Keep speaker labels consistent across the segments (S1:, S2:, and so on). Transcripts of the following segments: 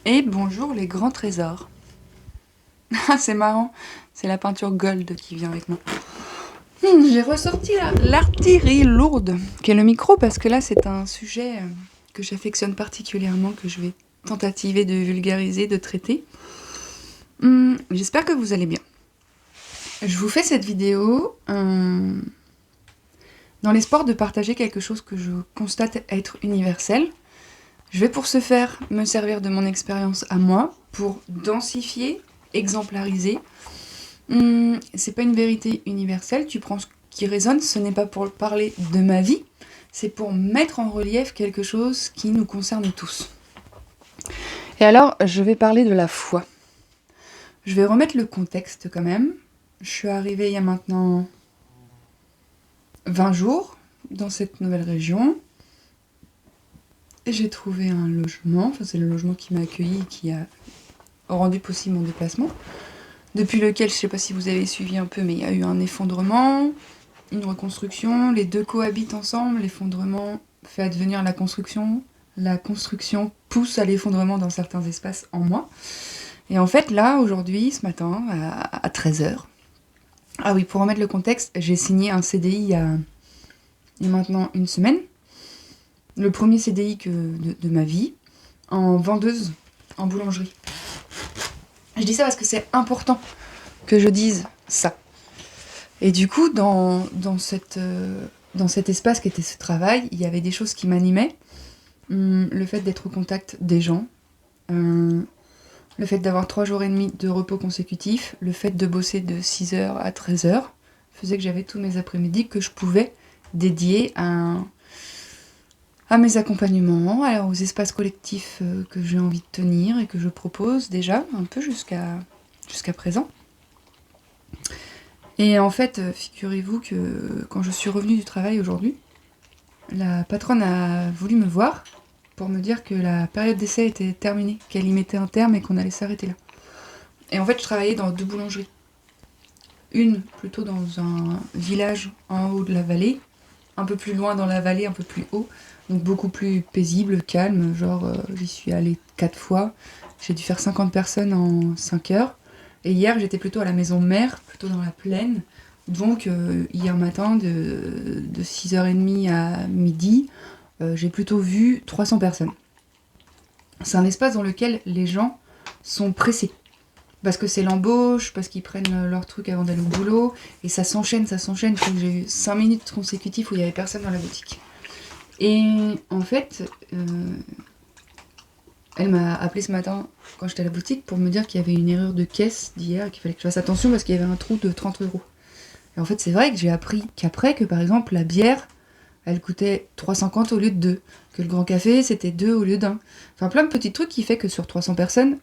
S1: Et bonjour les grands trésors. Ah, c'est marrant, c'est la peinture gold qui vient avec moi. J'ai ressorti l'artillerie lourde, qui est le micro, parce que là c'est un sujet que j'affectionne particulièrement, que je vais tentativer de vulgariser, de traiter. J'espère que vous allez bien. Je vous fais cette vidéo dans l'espoir de partager quelque chose que je constate être universel. Je vais pour ce faire me servir de mon expérience à moi pour densifier, exemplariser. C'est pas une vérité universelle, tu prends ce qui résonne, ce n'est pas pour parler de ma vie, c'est pour mettre en relief quelque chose qui nous concerne tous. Et alors, je vais parler de la foi. Je vais remettre le contexte quand même. Je suis arrivée il y a maintenant 20 jours dans cette nouvelle région. J'ai trouvé un logement, enfin c'est le logement qui m'a accueilli, qui a rendu possible mon déplacement, depuis lequel, je ne sais pas si vous avez suivi un peu, mais il y a eu un effondrement, une reconstruction, les deux cohabitent ensemble, l'effondrement fait advenir la construction pousse à l'effondrement dans certains espaces en moi. Et en fait, là, aujourd'hui, ce matin, à 13h, ah oui, pour remettre le contexte, j'ai signé un CDI il y a maintenant une semaine, le premier CDI de ma vie, en vendeuse en boulangerie. Je dis ça parce que c'est important que je dise ça. Et du coup, dans cet espace qui était ce travail, il y avait des choses qui m'animaient. Le fait d'être au contact des gens, le fait d'avoir 3 jours et demi de repos consécutifs, le fait de bosser de 6h à 13h, faisait que j'avais tous mes après-midi que je pouvais dédier à mes accompagnements, aux espaces collectifs que j'ai envie de tenir et que je propose déjà un peu jusqu'à présent. Et en fait, figurez-vous que quand je suis revenue du travail aujourd'hui, la patronne a voulu me voir pour me dire que la période d'essai était terminée, qu'elle y mettait un terme et qu'on allait s'arrêter là. Et en fait, je travaillais dans 2 boulangeries. Une plutôt dans un village en haut de la vallée, un peu plus loin dans la vallée, un peu plus haut, donc beaucoup plus paisible, calme, genre j'y suis allée 4 fois, j'ai dû faire 50 personnes en 5 heures. Et hier, j'étais plutôt à la maison mère, plutôt dans la plaine. Donc, hier matin, de 6h30 à midi, j'ai plutôt vu 300 personnes. C'est un espace dans lequel les gens sont pressés. Parce que c'est l'embauche, parce qu'ils prennent leur truc avant d'aller au boulot. Et ça s'enchaîne. J'ai eu 5 minutes consécutives où il n'y avait personne dans la boutique. Et en fait, elle m'a appelé ce matin quand j'étais à la boutique pour me dire qu'il y avait une erreur de caisse d'hier et qu'il fallait que je fasse attention parce qu'il y avait un trou de 30€. Et en fait, c'est vrai que j'ai appris qu'après, que par exemple, la bière, elle coûtait 3,50 au lieu de 2. Que le grand café, c'était 2 au lieu d'1. Enfin, plein de petits trucs qui fait que sur 300 personnes,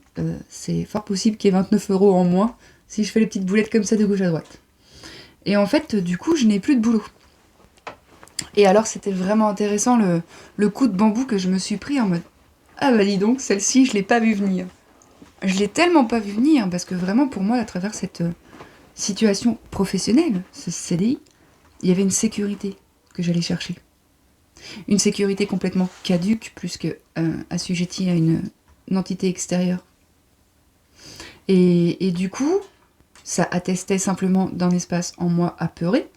S1: c'est fort possible qu'il y ait 29€ en moins si je fais les petites boulettes comme ça de gauche à droite. Et en fait, du coup, je n'ai plus de boulot. Et alors, c'était vraiment intéressant le coup de bambou que je me suis pris en mode ah bah dis donc, celle-ci, je l'ai pas vue venir. Je l'ai tellement pas vue venir parce que vraiment, pour moi, à travers cette situation professionnelle, ce CDI, il y avait une sécurité que j'allais chercher. Une sécurité complètement caduque, plus que assujettie à une entité extérieure. Et du coup, ça attestait simplement d'un espace en moi apeuré,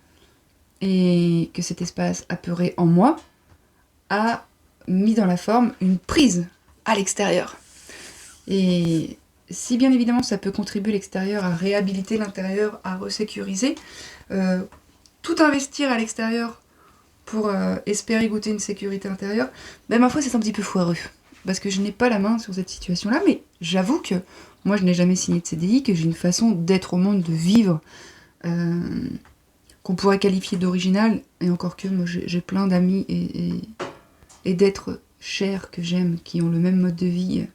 S1: et que cet espace apeuré en moi a mis dans la forme une prise à l'extérieur. Et si bien évidemment ça peut contribuer l'extérieur à réhabiliter l'intérieur, à resécuriser, tout investir à l'extérieur pour espérer goûter une sécurité intérieure, ben ma foi c'est un petit peu foireux. Parce que je n'ai pas la main sur cette situation-là, mais j'avoue que moi je n'ai jamais signé de CDI, que j'ai une façon d'être au monde, de vivre, qu'on pourrait qualifier d'original, et encore que moi j'ai plein d'amis et d'êtres chers que j'aime, qui ont le même mode de vie,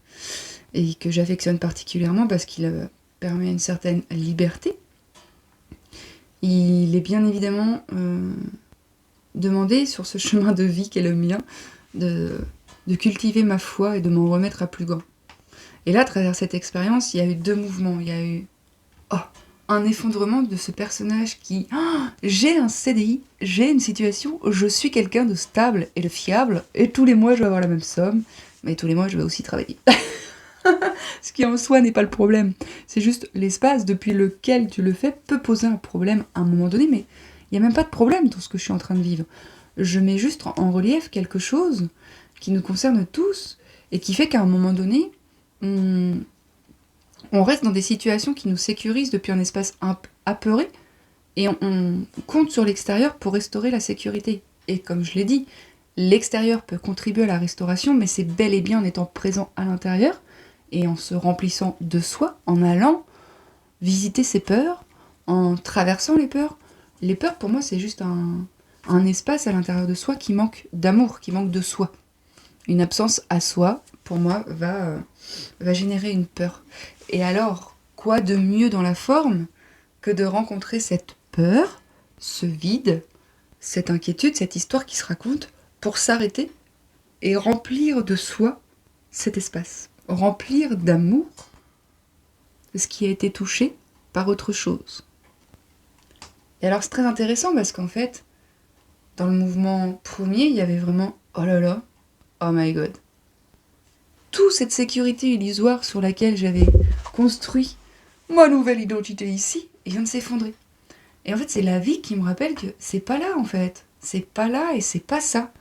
S1: et que j'affectionne particulièrement parce qu'il permet une certaine liberté. Il est bien évidemment demandé sur ce chemin de vie qu'est le mien de cultiver ma foi et de m'en remettre à plus grand. Et là, à travers cette expérience, il y a eu 2 mouvements. Il y a eu un effondrement de ce personnage qui j'ai un CDI, j'ai une situation, je suis quelqu'un de stable et de fiable, et tous les mois je vais avoir la même somme, mais tous les mois je vais aussi travailler. Ce qui en soi n'est pas le problème. C'est juste l'espace depuis lequel tu le fais peut poser un problème à un moment donné, mais il n'y a même pas de problème dans ce que je suis en train de vivre. Je mets juste en relief quelque chose qui nous concerne tous et qui fait qu'à un moment donné, on reste dans des situations qui nous sécurisent depuis un espace apeuré et on compte sur l'extérieur pour restaurer la sécurité. Et comme je l'ai dit, l'extérieur peut contribuer à la restauration, mais c'est bel et bien en étant présent à l'intérieur et en se remplissant de soi, en allant visiter ses peurs, en traversant les peurs. Les peurs, pour moi, c'est juste un espace à l'intérieur de soi qui manque d'amour, qui manque de soi. Une absence à soi, pour moi, va générer une peur. Et alors, quoi de mieux dans la forme que de rencontrer cette peur, ce vide, cette inquiétude, cette histoire qui se raconte, pour s'arrêter et remplir de soi cet espace. Remplir d'amour ce qui a été touché par autre chose. Et alors c'est très intéressant parce qu'en fait, dans le mouvement premier, il y avait vraiment « oh là là, oh my god ». Toute cette sécurité illusoire sur laquelle j'avais construit ma nouvelle identité ici, vient de s'effondrer. Et en fait, c'est la vie qui me rappelle que c'est pas là en fait. C'est pas là et c'est pas ça.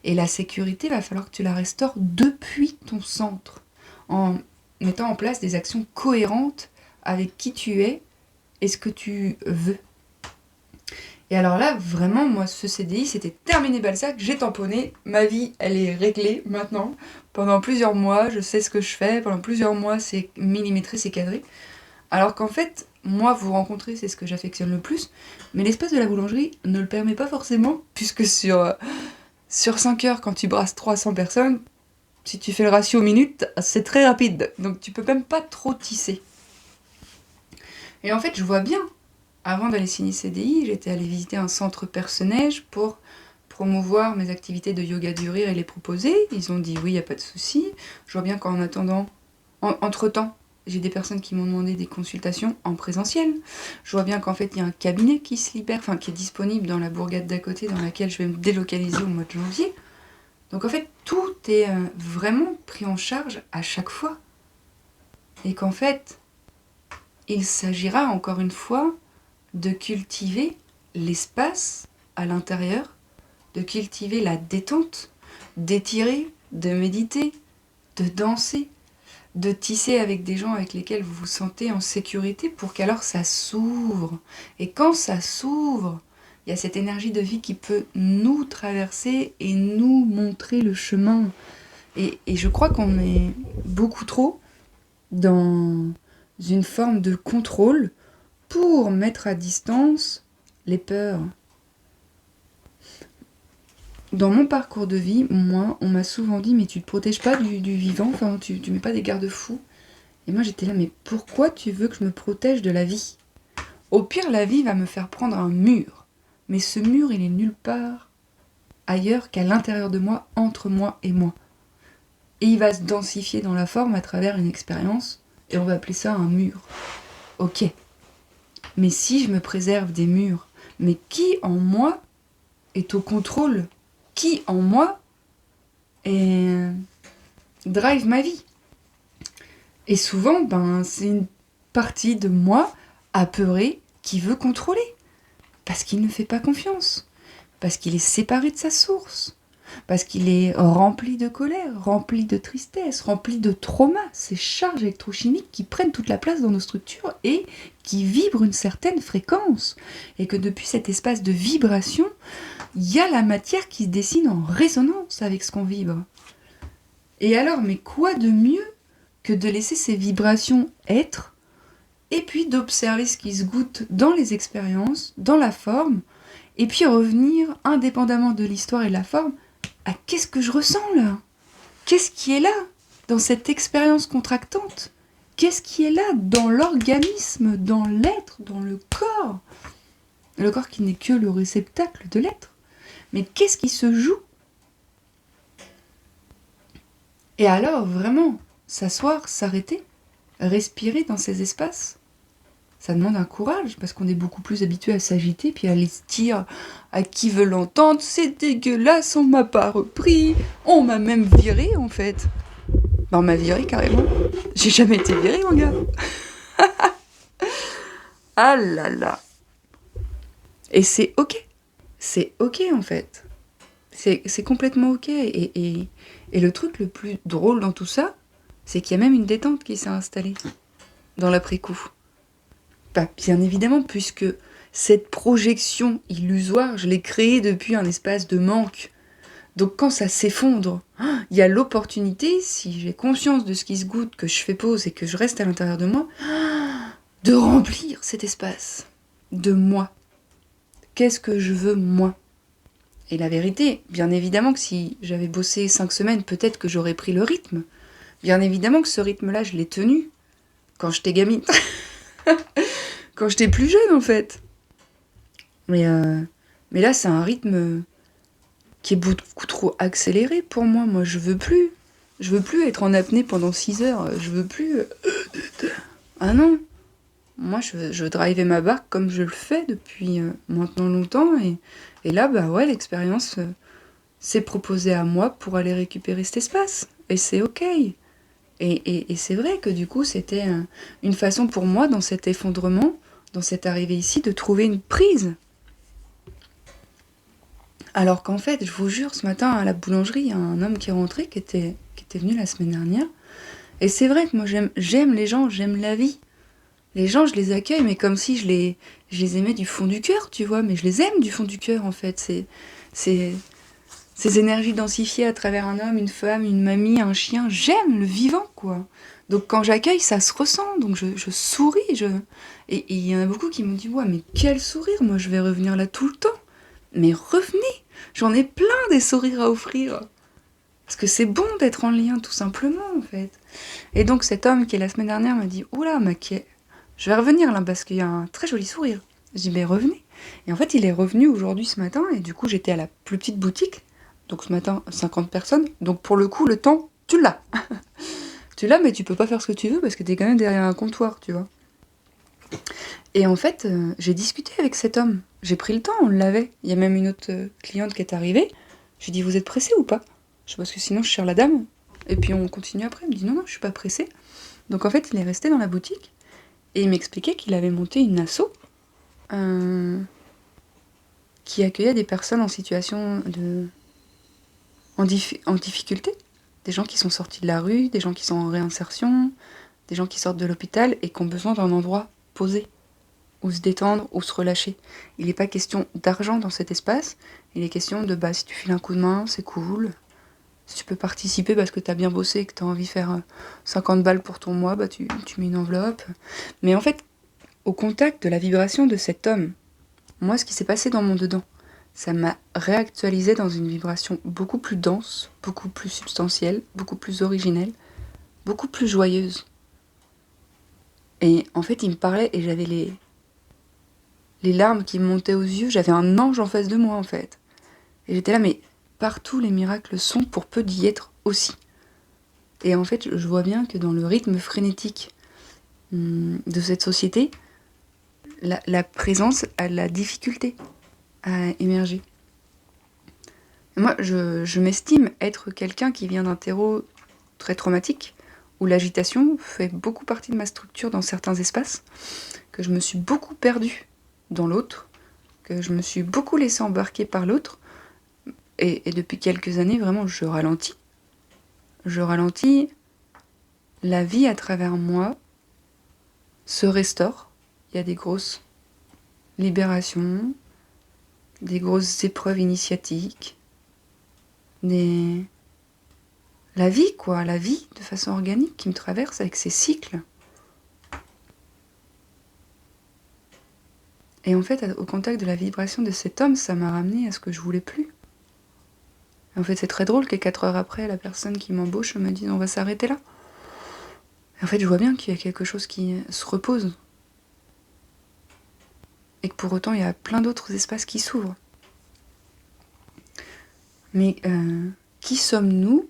S1: Et la sécurité, va falloir que tu la restaures depuis ton centre, en mettant en place des actions cohérentes avec qui tu es et ce que tu veux. Et alors là, vraiment, moi, ce CDI, c'était terminé Balzac, j'ai tamponné, ma vie, elle est réglée maintenant. Pendant plusieurs mois, je sais ce que je fais, pendant plusieurs mois, c'est millimétré, c'est cadré. Alors qu'en fait, moi, vous rencontrer, c'est ce que j'affectionne le plus, mais l'espace de la boulangerie ne le permet pas forcément, puisque sur 5 heures, quand tu brasses 300 personnes, si tu fais le ratio minutes, c'est très rapide, donc tu peux même pas trop tisser. Et en fait, je vois bien, avant d'aller signer CDI, j'étais allée visiter un centre Perce-Neige pour promouvoir mes activités de yoga du rire et les proposer. Ils ont dit oui, il n'y a pas de souci. Je vois bien qu'en attendant, entre-temps, j'ai des personnes qui m'ont demandé des consultations en présentiel. Je vois bien qu'en fait, il y a un cabinet qui se libère, enfin qui est disponible dans la bourgade d'à côté, dans laquelle je vais me délocaliser au mois de janvier. Donc en fait, tout est vraiment pris en charge à chaque fois. Et qu'en fait, il s'agira encore une fois de cultiver l'espace à l'intérieur, de cultiver la détente, d'étirer, de méditer, de danser, de tisser avec des gens avec lesquels vous vous sentez en sécurité pour qu'alors ça s'ouvre. Et quand ça s'ouvre, il y a cette énergie de vie qui peut nous traverser et nous montrer le chemin. Et je crois qu'on est beaucoup trop dans une forme de contrôle pour mettre à distance les peurs. Dans mon parcours de vie, moi, on m'a souvent dit « mais tu te protèges pas du vivant, enfin, tu mets pas des garde-fous ». Et moi j'étais là « mais pourquoi tu veux que je me protège de la vie ?» Au pire, la vie va me faire prendre un mur. Mais ce mur, il est nulle part ailleurs qu'à l'intérieur de moi, entre moi et moi. Et il va se densifier dans la forme à travers une expérience, et on va appeler ça un mur. Ok. Mais si je me préserve des murs, mais qui en moi est au contrôle ? Qui en moi drive ma vie ? Et souvent, c'est une partie de moi apeurée qui veut contrôler. Parce qu'il ne fait pas confiance. Parce qu'il est séparé de sa source. Parce qu'il est rempli de colère, rempli de tristesse, rempli de trauma, ces charges électrochimiques qui prennent toute la place dans nos structures et qui vibrent une certaine fréquence. Et que depuis cet espace de vibration, il y a la matière qui se dessine en résonance avec ce qu'on vibre. Et alors, mais quoi de mieux que de laisser ces vibrations être, et puis d'observer ce qui se goûte dans les expériences, dans la forme, et puis revenir, indépendamment de l'histoire et de la forme, à qu'est-ce que je ressens là ? Qu'est-ce qui est là, dans cette expérience contractante ? Qu'est-ce qui est là, dans l'organisme, dans l'être, dans le corps ? Le corps qui n'est que le réceptacle de l'être. Mais qu'est-ce qui se joue ? Et alors, vraiment, s'asseoir, s'arrêter, respirer dans ces espaces, ça demande un courage, parce qu'on est beaucoup plus habitué à s'agiter, puis à aller se dire à qui veut l'entendre, c'est dégueulasse, on m'a pas repris, on m'a même viré en fait. Bah, on m'a viré carrément. J'ai jamais été virée, mon gars. Ah là là. Et c'est ok. C'est ok, en fait. C'est complètement ok. Et le truc le plus drôle dans tout ça, c'est qu'il y a même une détente qui s'est installée dans l'après-coup. Bah, bien évidemment, puisque cette projection illusoire, je l'ai créée depuis un espace de manque. Donc quand ça s'effondre, il y a l'opportunité, si j'ai conscience de ce qui se goûte, que je fais pause et que je reste à l'intérieur de moi, de remplir cet espace de moi. Qu'est-ce que je veux, moi? Et la vérité, bien évidemment que si j'avais bossé 5 semaines, peut-être que j'aurais pris le rythme. Bien évidemment que ce rythme-là, je l'ai tenu quand j'étais gamine. Quand j'étais plus jeune, en fait. Mais là, c'est un rythme qui est beaucoup trop accéléré pour moi. Moi, je veux plus. Je veux plus être en apnée pendant 6 heures. Je veux plus... Ah non. Moi, je drivais ma barque comme je le fais depuis maintenant longtemps. Et là, bah ouais, l'expérience s'est proposée à moi pour aller récupérer cet espace. Et c'est ok. Et c'est vrai que du coup, c'était une façon pour moi, dans cet effondrement, dans cette arrivée ici, de trouver une prise. Alors qu'en fait, je vous jure, ce matin, à la boulangerie, il y a un homme qui est rentré, qui était venu la semaine dernière. Et c'est vrai que moi, j'aime les gens, j'aime la vie. Les gens, je les accueille, mais comme si je les aimais du fond du cœur, tu vois. Mais je les aime du fond du cœur, en fait. Ces énergies densifiées à travers un homme, une femme, une mamie, un chien. J'aime le vivant, quoi. Donc quand j'accueille, ça se ressent. Donc je souris. Et il y en a beaucoup qui me disent « Ouais, mais quel sourire, moi, je vais revenir là tout le temps. » Mais revenez, j'en ai plein des sourires à offrir. Parce que c'est bon d'être en lien, tout simplement, en fait. Et donc cet homme qui, la semaine dernière, m'a dit « Oula, Maquet, je vais revenir là, parce qu'il y a un très joli sourire. » Je dis « Mais revenez. » Et en fait, il est revenu aujourd'hui, ce matin, et du coup, j'étais à la plus petite boutique. Donc ce matin, 50 personnes. Donc pour le coup, le temps, tu l'as. Tu l'as, mais tu peux pas faire ce que tu veux, parce que t'es quand même derrière un comptoir, tu vois. Et en fait, j'ai discuté avec cet homme. J'ai pris le temps, on l'avait. Il y a même une autre cliente qui est arrivée. J'ai dit, vous êtes pressé ou pas? Je sais, parce que sinon je cherche la dame. Et puis on continue après. Il me dit, non, je suis pas pressé. Donc en fait, il est resté dans la boutique. Et il m'expliquait qu'il avait monté une asso qui accueillait des personnes en situation en difficulté. Des gens qui sont sortis de la rue, des gens qui sont en réinsertion, des gens qui sortent de l'hôpital et qui ont besoin d'un endroit posé, ou se détendre, ou se relâcher. Il n'est pas question d'argent dans cet espace, il est question de, si tu files un coup de main, c'est cool. Si tu peux participer parce que tu as bien bossé et que tu as envie de faire 50 balles pour ton mois, tu mets une enveloppe. Mais en fait, au contact de la vibration de cet homme, moi, ce qui s'est passé dans mon dedans, ça m'a réactualisé dans une vibration beaucoup plus dense, beaucoup plus substantielle, beaucoup plus originelle, beaucoup plus joyeuse. Et en fait, il me parlait et j'avais les larmes qui me montaient aux yeux. J'avais un ange en face de moi, en fait. Et j'étais là, mais partout les miracles sont pour peu d'y être aussi. Et en fait, je vois bien que dans le rythme frénétique de cette société, la présence a la difficulté à émerger. Et moi, je m'estime être quelqu'un qui vient d'un terreau très traumatique, où l'agitation fait beaucoup partie de ma structure dans certains espaces, que je me suis beaucoup perdue dans l'autre, que je me suis beaucoup laissée embarquer par l'autre, et depuis quelques années, vraiment, je ralentis. Je ralentis, la vie à travers moi se restaure. Il y a des grosses libérations, des grosses épreuves initiatiques, la vie, quoi, la vie de façon organique qui me traverse avec ses cycles. Et en fait, au contact de la vibration de cet homme, ça m'a ramené à ce que je voulais plus. En fait, c'est très drôle que 4 heures après, la personne qui m'embauche me dise on va s'arrêter là. Et en fait, je vois bien qu'il y a quelque chose qui se repose. Et que pour autant, il y a plein d'autres espaces qui s'ouvrent. Mais qui sommes-nous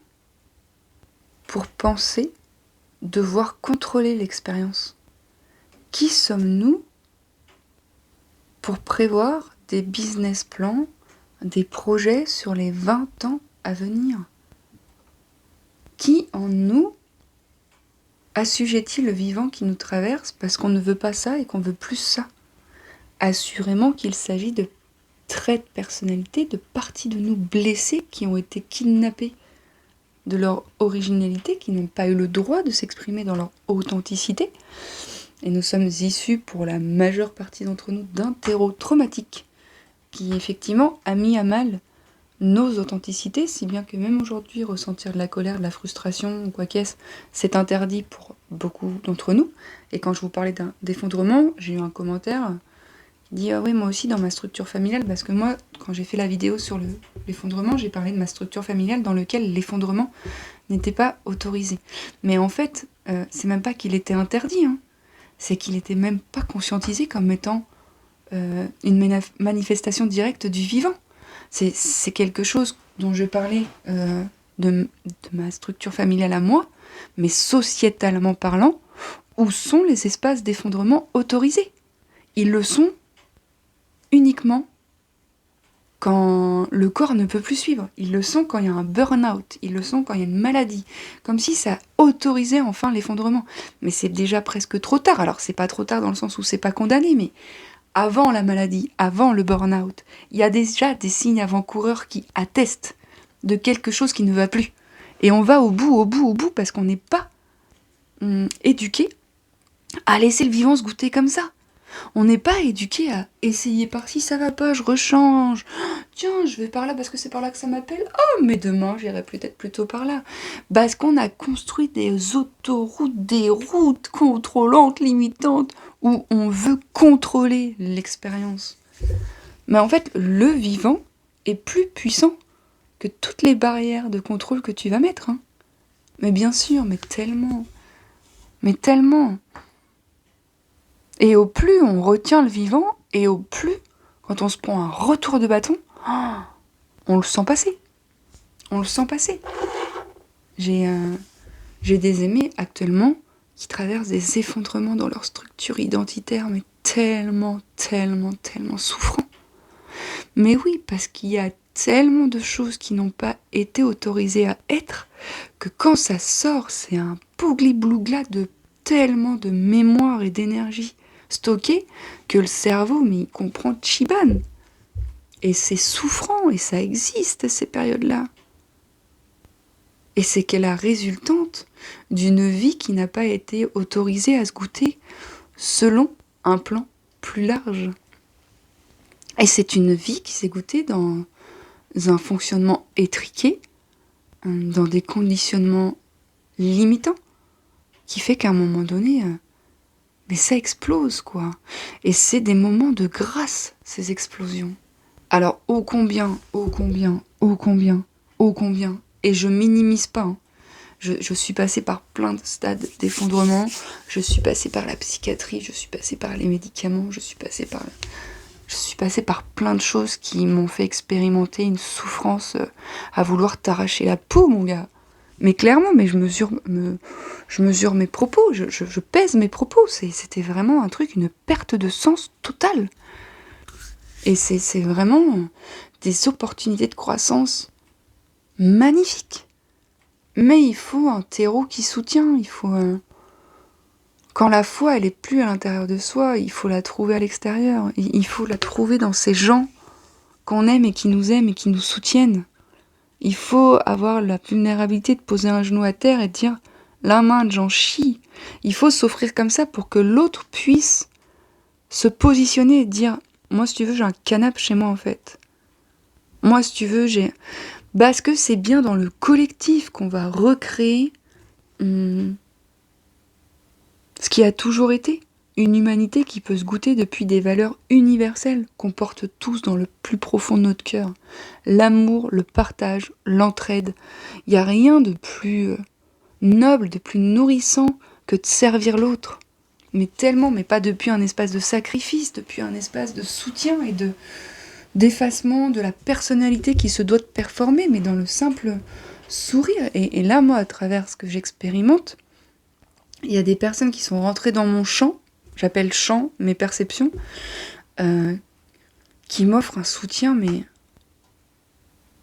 S1: pour penser devoir contrôler l'expérience? Qui sommes-nous pour prévoir des business plans, des projets sur les 20 ans à venir? Qui en nous assujettit le vivant qui nous traverse parce qu'on ne veut pas ça et qu'on veut plus ça. Assurément qu'il s'agit de traits de personnalité, de parties de nous blessées qui ont été kidnappées de leur originalité, qui n'ont pas eu le droit de s'exprimer dans leur authenticité. Et nous sommes issus, pour la majeure partie d'entre nous, d'un terreau traumatique qui, effectivement, a mis à mal nos authenticités, si bien que même aujourd'hui, ressentir de la colère, de la frustration, ou quoi qu'est-ce, c'est interdit pour beaucoup d'entre nous. Et quand je vous parlais d'un d'effondrement, j'ai eu un commentaire qui dit « Ah oui, moi aussi, dans ma structure familiale », parce que moi, quand j'ai fait la vidéo sur l'effondrement, j'ai parlé de ma structure familiale dans laquelle l'effondrement n'était pas autorisé. Mais en fait, c'est même pas qu'il était interdit, hein. C'est qu'il était même pas conscientisé comme étant une manifestation directe du vivant. C'est quelque chose dont je parlais de ma structure familiale à moi, mais sociétalement parlant, où sont les espaces d'effondrement autorisés? Ils le sont uniquement quand le corps ne peut plus suivre. Ils le sont quand il y a un burn-out. Ils le sont quand il y a une maladie. Comme si ça autorisait enfin l'effondrement. Mais c'est déjà presque trop tard. Alors c'est pas trop tard dans le sens où c'est pas condamné, mais avant la maladie, avant le burn-out, il y a déjà des signes avant-coureurs qui attestent de quelque chose qui ne va plus. Et on va au bout, parce qu'on n'est pas éduqué à laisser le vivant se goûter comme ça. On n'est pas éduqué à essayer par-ci, ça va pas, je rechange. Tiens, je vais par là parce que c'est par là que ça m'appelle. Oh, mais demain, j'irai peut-être plutôt par là. Parce qu'on a construit des autoroutes, des routes contrôlantes, limitantes, où on veut contrôler l'expérience. Mais en fait, le vivant est plus puissant que toutes les barrières de contrôle que tu vas mettre. Hein. Mais bien sûr, mais tellement. Mais tellement. Et au plus on retient le vivant, et au plus, quand on se prend un retour de bâton, on le sent passer. On le sent passer. J'ai des aimés actuellement qui traversent des effondrements dans leur structure identitaire, mais tellement souffrants. Mais oui, parce qu'il y a tellement de choses qui n'ont pas été autorisées à être, que quand ça sort, c'est un pougli-blougla de tellement de mémoire et d'énergie stockée que le cerveau, mais il comprend Chiban. Et c'est souffrant, et ça existe, ces périodes-là. Et c'est qu'elle est la résultante d'une vie qui n'a pas été autorisée à se goûter selon un plan plus large. Et c'est une vie qui s'est goûtée dans un fonctionnement étriqué, dans des conditionnements limitants, qui fait qu'à un moment donné, mais ça explose, quoi. Et c'est des moments de grâce, ces explosions. Alors, ô combien, et je minimise pas, hein. Je suis passée par plein de stades d'effondrement, je suis passée par la psychiatrie, je suis passée par les médicaments, je suis passée par plein de choses qui m'ont fait expérimenter une souffrance à vouloir t'arracher la peau, mon gars. Mais clairement, mais je mesure mes propos, je pèse mes propos. C'était vraiment un truc, une perte de sens totale. Et c'est vraiment des opportunités de croissance magnifiques. Mais il faut un terreau qui soutient, il faut... Quand la foi, elle est plus à l'intérieur de soi, il faut la trouver à l'extérieur. Il faut la trouver dans ces gens qu'on aime et qui nous soutiennent. Il faut avoir la vulnérabilité de poser un genou à terre et de dire « la main, j'en chie ». Il faut s'offrir comme ça pour que l'autre puisse se positionner et dire « moi, si tu veux, j'ai un canapé chez moi, en fait. Moi, si tu veux, j'ai... » Parce que c'est bien dans le collectif qu'on va recréer ce qui a toujours été. Une humanité qui peut se goûter depuis des valeurs universelles qu'on porte tous dans le plus profond de notre cœur. L'amour, le partage, l'entraide. Il n'y a rien de plus noble, de plus nourrissant que de servir l'autre. Mais tellement, mais pas depuis un espace de sacrifice, depuis un espace de soutien et d'effacement de la personnalité qui se doit de performer, mais dans le simple sourire. Et là, moi, à travers ce que j'expérimente, il y a des personnes qui sont rentrées dans mon champ, j'appelle champ, mes perceptions, qui m'offrent un soutien, mais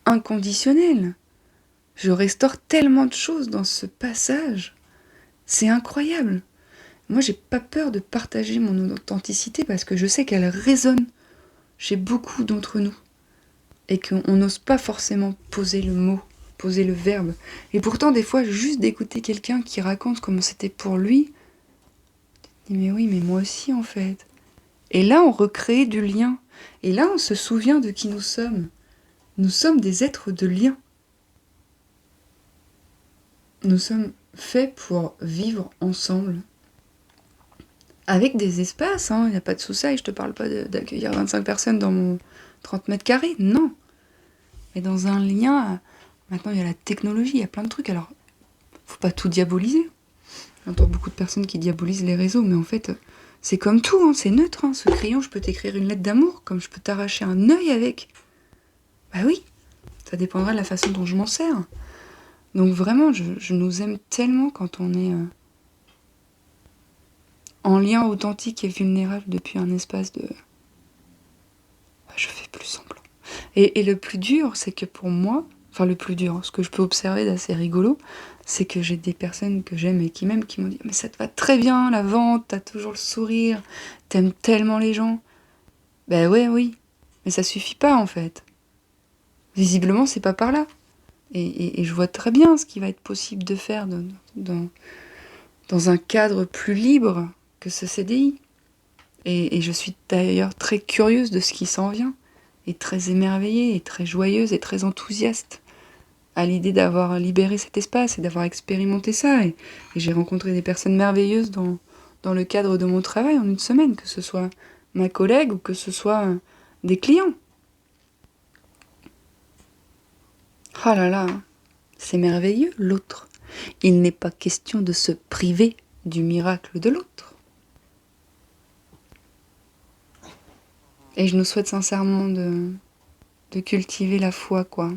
S1: inconditionnel. Je restaure tellement de choses dans ce passage. C'est incroyable. Moi, j'ai pas peur de partager mon authenticité parce que je sais qu'elle résonne chez beaucoup d'entre nous et qu'on n'ose pas forcément poser le mot, poser le verbe. Et pourtant, des fois, juste d'écouter quelqu'un qui raconte comment c'était pour lui, je dis mais oui, mais moi aussi en fait. Et là, on recrée du lien. Et là, on se souvient de qui nous sommes. Nous sommes des êtres de lien. Nous sommes faits pour vivre ensemble. Avec des espaces, il n'y a pas de sous-sail, je te parle pas d'accueillir 25 personnes dans mon 30 mètres carrés, non. Mais dans un lien, maintenant il y a la technologie, il y a plein de trucs, alors faut pas tout diaboliser. J'entends beaucoup de personnes qui diabolisent les réseaux, mais en fait, c'est comme tout, c'est neutre. Ce crayon, je peux t'écrire une lettre d'amour, comme je peux t'arracher un œil avec. Bah oui, ça dépendra de la façon dont je m'en sers. Donc vraiment, je nous aime tellement quand on est en lien authentique et vulnérable depuis un espace de... je fais plus semblant. Et le plus dur, c'est que pour moi, enfin le plus dur, ce que je peux observer d'assez rigolo, c'est que j'ai des personnes que j'aime et qui m'aiment qui m'ont dit « Mais ça te va très bien, la vente, t'as toujours le sourire, t'aimes tellement les gens. » Ben ouais, oui, mais ça suffit pas en fait. Visiblement, c'est pas par là. Et je vois très bien ce qui va être possible de faire dans un cadre plus libre que ce CDI. Et je suis d'ailleurs très curieuse de ce qui s'en vient, et très émerveillée, et très joyeuse, et très enthousiaste à l'idée d'avoir libéré cet espace et d'avoir expérimenté ça. Et j'ai rencontré des personnes merveilleuses dans le cadre de mon travail en une semaine, que ce soit ma collègue ou que ce soit des clients. Ah là là, c'est merveilleux, l'autre. Il n'est pas question de se priver du miracle de l'autre. Et je nous souhaite sincèrement de cultiver la foi, quoi.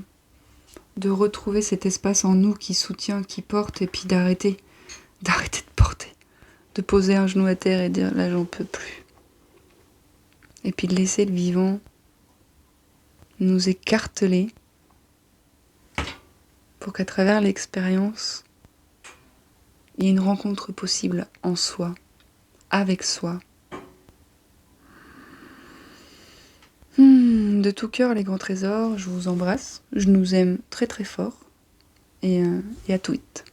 S1: De retrouver cet espace en nous qui soutient, qui porte, et puis d'arrêter de porter. De poser un genou à terre et dire là j'en peux plus. Et puis de laisser le vivant nous écarteler pour qu'à travers l'expérience, il y ait une rencontre possible en soi, avec soi. De tout cœur les grands trésors, je vous embrasse, je nous aime très très fort et à tout vite.